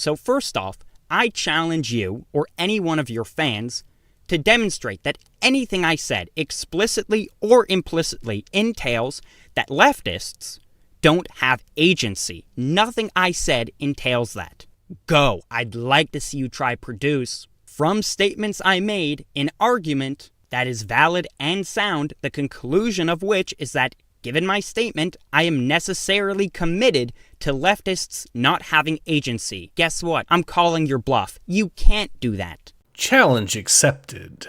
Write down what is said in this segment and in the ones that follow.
So first off, I challenge you, or any one of your fans, to demonstrate that anything I said, explicitly or implicitly, entails that leftists don't have agency. Nothing I said entails that. Go. I'd like to see you try produce, from statements I made, an argument that is valid and sound, the conclusion of which is that, given my statement, I am necessarily committed to leftists not having agency. Guess what? I'm calling your bluff. You can't do that. Challenge accepted.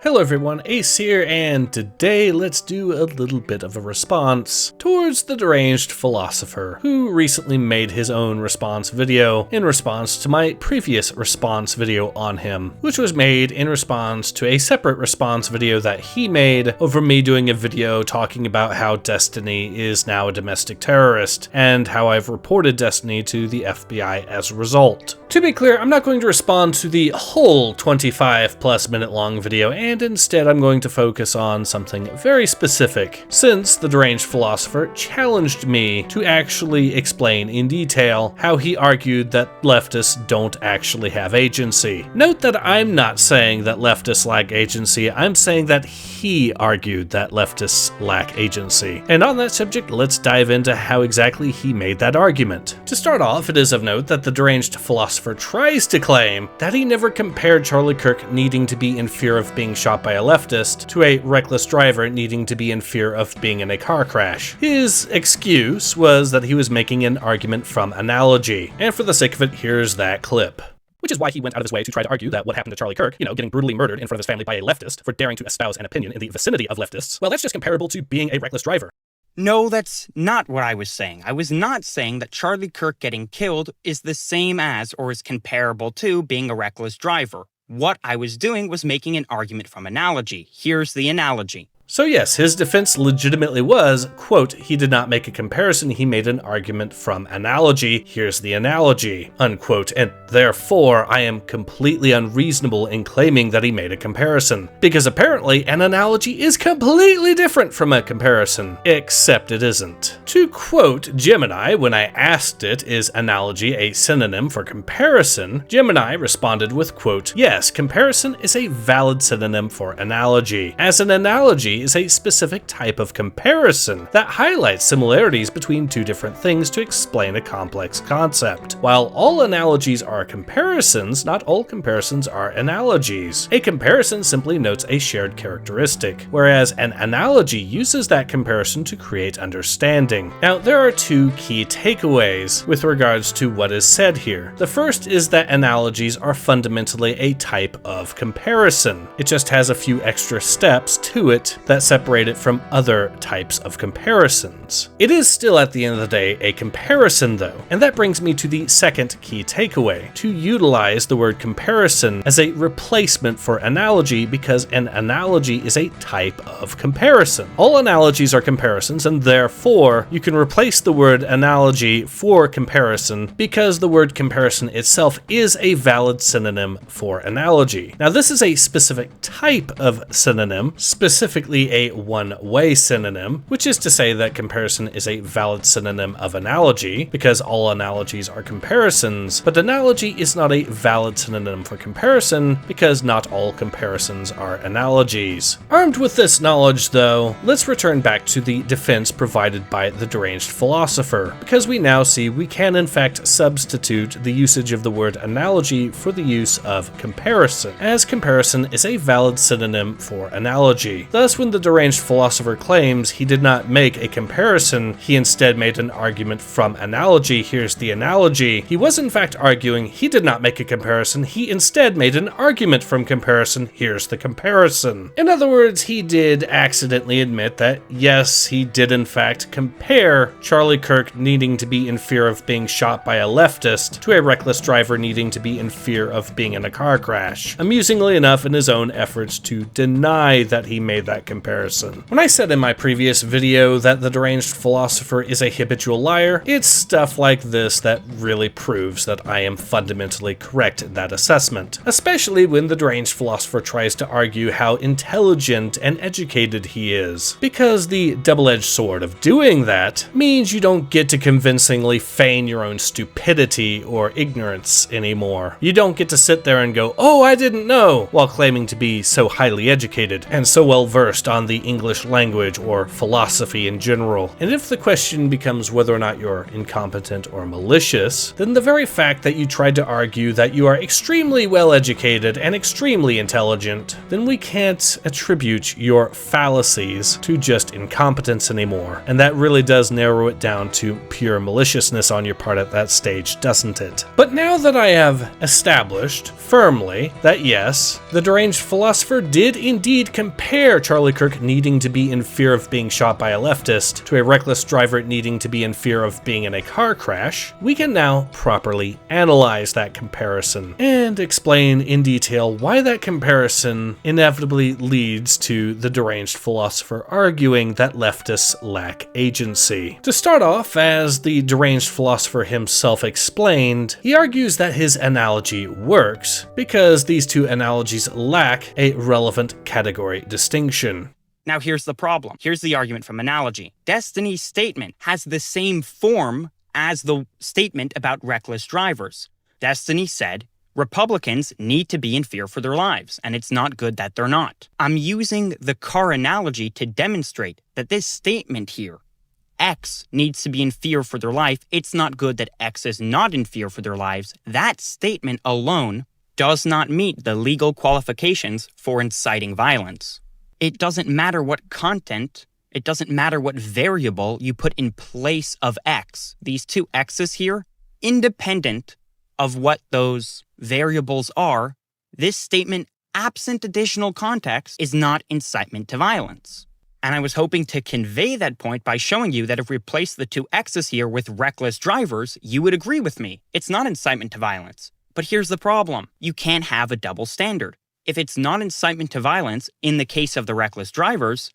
Hello everyone, Ace here, and today let's do a little bit of a response towards the Deranged Philosopher, who recently made his own response video in response to my previous response video on him, which was made in response to a separate response video that he made over me doing a video talking about how Destiny is now a domestic terrorist, and how I've reported Destiny to the FBI as a result. To be clear, I'm not going to respond to the whole 25+ minute long video, and instead I'm going to focus on something very specific, since the Deranged Philosopher challenged me to actually explain in detail how he argued that leftists don't actually have agency. Note that I'm not saying that leftists lack agency, I'm saying that he argued that leftists lack agency. And on that subject, let's dive into how exactly he made that argument. To start off, it is of note that the Deranged Philosopher tries to claim that he never compared Charlie Kirk needing to be in fear of being shot by a leftist to a reckless driver needing to be in fear of being in a car crash. His excuse was that he was making an argument from analogy, and for the sake of it, here's that clip. Which is why he went out of his way to try to argue that what happened to Charlie Kirk, getting brutally murdered in front of his family by a leftist for daring to espouse an opinion in the vicinity of leftists, well, that's just comparable to being a reckless driver. No, that's not what I was saying. I was not saying that Charlie Kirk getting killed is the same as or is comparable to being a reckless driver. What I was doing was making an argument from analogy. Here's the analogy. So yes, his defense legitimately was, quote, he did not make a comparison, he made an argument from analogy, here's the analogy, unquote, and therefore I am completely unreasonable in claiming that he made a comparison, because apparently an analogy is completely different from a comparison, except it isn't. To quote Gemini, when I asked it, is analogy a synonym for comparison, Gemini responded with, quote, yes, comparison is a valid synonym for analogy, as an analogy is a specific type of comparison that highlights similarities between two different things to explain a complex concept. While all analogies are comparisons, not all comparisons are analogies. A comparison simply notes a shared characteristic, whereas an analogy uses that comparison to create understanding. Now, there are two key takeaways with regards to what is said here. The first is that analogies are fundamentally a type of comparison. It just has a few extra steps to it that separate it from other types of comparisons. It is still, at the end of the day, a comparison though, and that brings me to the second key takeaway, to utilize the word comparison as a replacement for analogy, because an analogy is a type of comparison. All analogies are comparisons, and therefore you can replace the word analogy for comparison because the word comparison itself is a valid synonym for analogy. Now, this is a specific type of synonym, specifically a one-way synonym, which is to say that comparison is a valid synonym of analogy, because all analogies are comparisons, but analogy is not a valid synonym for comparison, because not all comparisons are analogies. Armed with this knowledge, though, let's return back to the defense provided by the Deranged Philosopher, because we now see we can in fact substitute the usage of the word analogy for the use of comparison, as comparison is a valid synonym for analogy. Thus, when the Deranged Philosopher claims he did not make a comparison, he instead made an argument from analogy, here's the analogy, he was in fact arguing he did not make a comparison, he instead made an argument from comparison, here's the comparison. In other words, he did accidentally admit that yes, he did in fact compare Charlie Kirk needing to be in fear of being shot by a leftist to a reckless driver needing to be in fear of being in a car crash, amusingly enough in his own efforts to deny that he made that comparison. When I said in my previous video that the Deranged Philosopher is a habitual liar, it's stuff like this that really proves that I am fundamentally correct in that assessment, especially when the Deranged Philosopher tries to argue how intelligent and educated he is, because the double-edged sword of doing that means you don't get to convincingly feign your own stupidity or ignorance anymore. You don't get to sit there and go, "Oh, I didn't know," while claiming to be so highly educated and so well versed on the English language or philosophy in general. And if the question becomes whether or not you're incompetent or malicious, then the very fact that you tried to argue that you are extremely well educated and extremely intelligent, then we can't attribute your fallacies to just incompetence anymore. And that really does narrow it down to pure maliciousness on your part at that stage, doesn't it? But now that I have established firmly that yes, the Deranged Philosopher did indeed compare Charlie Kirk needing to be in fear of being shot by a leftist to a reckless driver needing to be in fear of being in a car crash, we can now properly analyze that comparison and explain in detail why that comparison inevitably leads to the Deranged Philosopher arguing that leftists lack agency. To start off, as the Deranged Philosopher himself explained, he argues that his analogy works because these two analogies lack a relevant category distinction. Now here's the problem. Here's the argument from analogy. Destiny's statement has the same form as the statement about reckless drivers. Destiny said, Republicans need to be in fear for their lives, and it's not good that they're not. I'm using the car analogy to demonstrate that this statement here, X needs to be in fear for their life, it's not good that X is not in fear for their lives, that statement alone does not meet the legal qualifications for inciting violence. It doesn't matter what content, it doesn't matter what variable you put in place of X. These two X's here, independent of what those variables are, this statement, absent additional context, is not incitement to violence. And I was hoping to convey that point by showing you that if we replace the two X's here with reckless drivers, you would agree with me. It's not incitement to violence. But here's the problem. You can't have a double standard. If it's not incitement to violence in the case of the reckless drivers,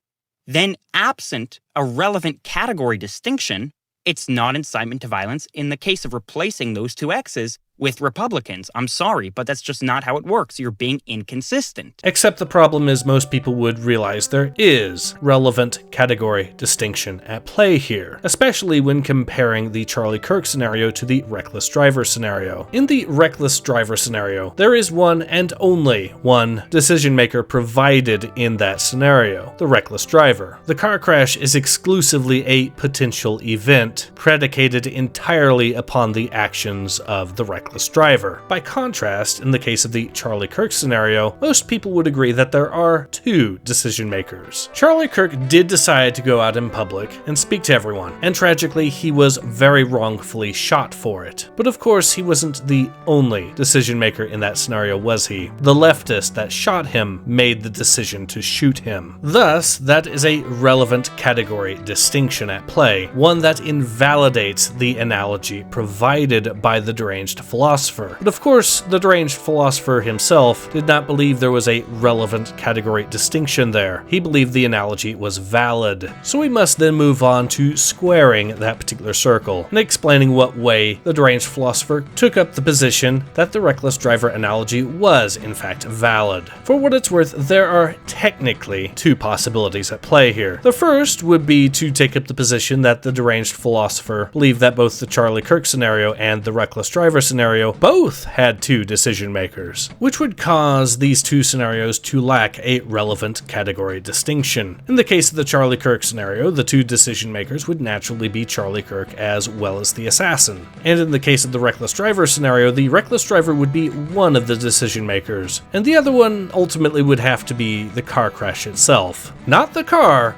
then absent a relevant category distinction, it's not incitement to violence in the case of replacing those two X's with Republicans. I'm sorry, but that's just not how it works. You're being inconsistent. Except the problem is most people would realize there is relevant category distinction at play here, especially when comparing the Charlie Kirk scenario to the reckless driver scenario. In the reckless driver scenario, there is one and only one decision maker provided in that scenario, the reckless driver. The car crash is exclusively a potential event predicated entirely upon the actions of the reckless driver. By contrast, in the case of the Charlie Kirk scenario, most people would agree that there are two decision makers. Charlie Kirk did decide to go out in public and speak to everyone, and tragically he was very wrongfully shot for it. But of course he wasn't the only decision maker in that scenario, was he? The leftist that shot him made the decision to shoot him. Thus, that is a relevant category distinction at play, one that invalidates the analogy provided by the Deranged Philosopher. But of course, the Deranged Philosopher himself did not believe there was a relevant category distinction there. He believed the analogy was valid. So we must then move on to squaring that particular circle and explaining what way the Deranged Philosopher took up the position that the reckless driver analogy was in fact valid. For what it's worth, there are technically two possibilities at play here. The first would be to take up the position that the Deranged Philosopher believed that both the Charlie Kirk scenario and the reckless driver scenario both had two decision makers, which would cause these two scenarios to lack a relevant category distinction. In the case of the Charlie Kirk scenario, the two decision makers would naturally be Charlie Kirk as well as the assassin. And in the case of the reckless driver scenario, the reckless driver would be one of the decision makers, and the other one ultimately would have to be the car crash itself. Not the car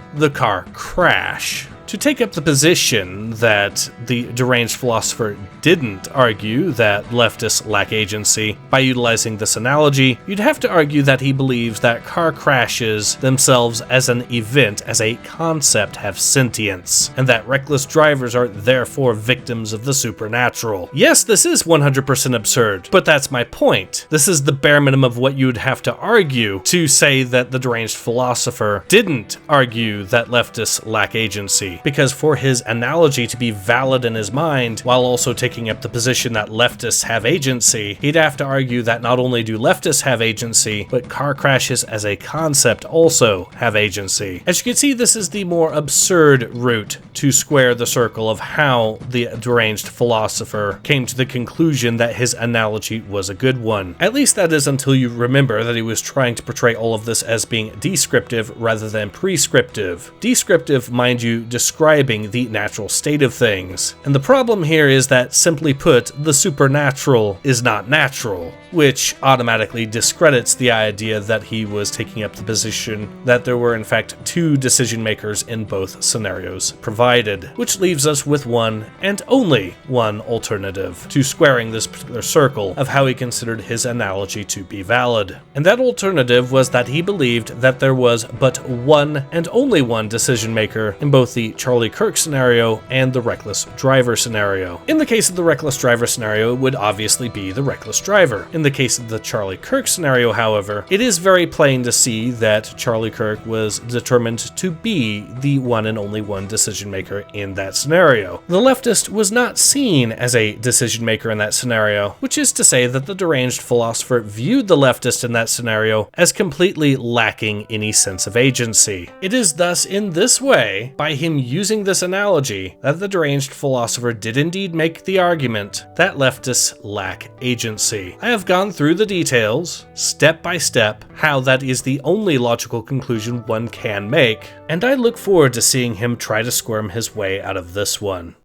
crash. To take up the position that the Deranged Philosopher didn't argue that leftists lack agency by utilizing this analogy, you'd have to argue that he believes that car crashes themselves as an event, as a concept, have sentience, and that reckless drivers are therefore victims of the supernatural. Yes, this is 100% absurd, but that's my point. This is the bare minimum of what you'd have to argue to say that the Deranged Philosopher didn't argue that leftists lack agency, because for his analogy to be valid in his mind, while also taking up the position that leftists have agency, he'd have to argue that not only do leftists have agency, but car crashes as a concept also have agency. As you can see, this is the more absurd route to square the circle of how the Deranged Philosopher came to the conclusion that his analogy was a good one. At least that is until you remember that he was trying to portray all of this as being descriptive rather than prescriptive. Descriptive, mind you, describing the natural state of things. And the problem here is that, simply put, the supernatural is not natural, which automatically discredits the idea that he was taking up the position that there were in fact two decision makers in both scenarios provided, which leaves us with one and only one alternative to squaring this particular circle of how he considered his analogy to be valid. And that alternative was that he believed that there was but one and only one decision maker in both the Charlie Kirk scenario and the reckless driver scenario. In the case of the reckless driver scenario, it would obviously be the reckless driver. In the case of the Charlie Kirk scenario, however, it is very plain to see that Charlie Kirk was determined to be the one and only one decision maker in that scenario. The leftist was not seen as a decision maker in that scenario, which is to say that the Deranged Philosopher viewed the leftist in that scenario as completely lacking any sense of agency. It is thus in this way, by him using this analogy, that the Deranged Philosopher did indeed make the argument that leftists lack agency. I have gone through the details, step by step, how that is the only logical conclusion one can make, and I look forward to seeing him try to squirm his way out of this one.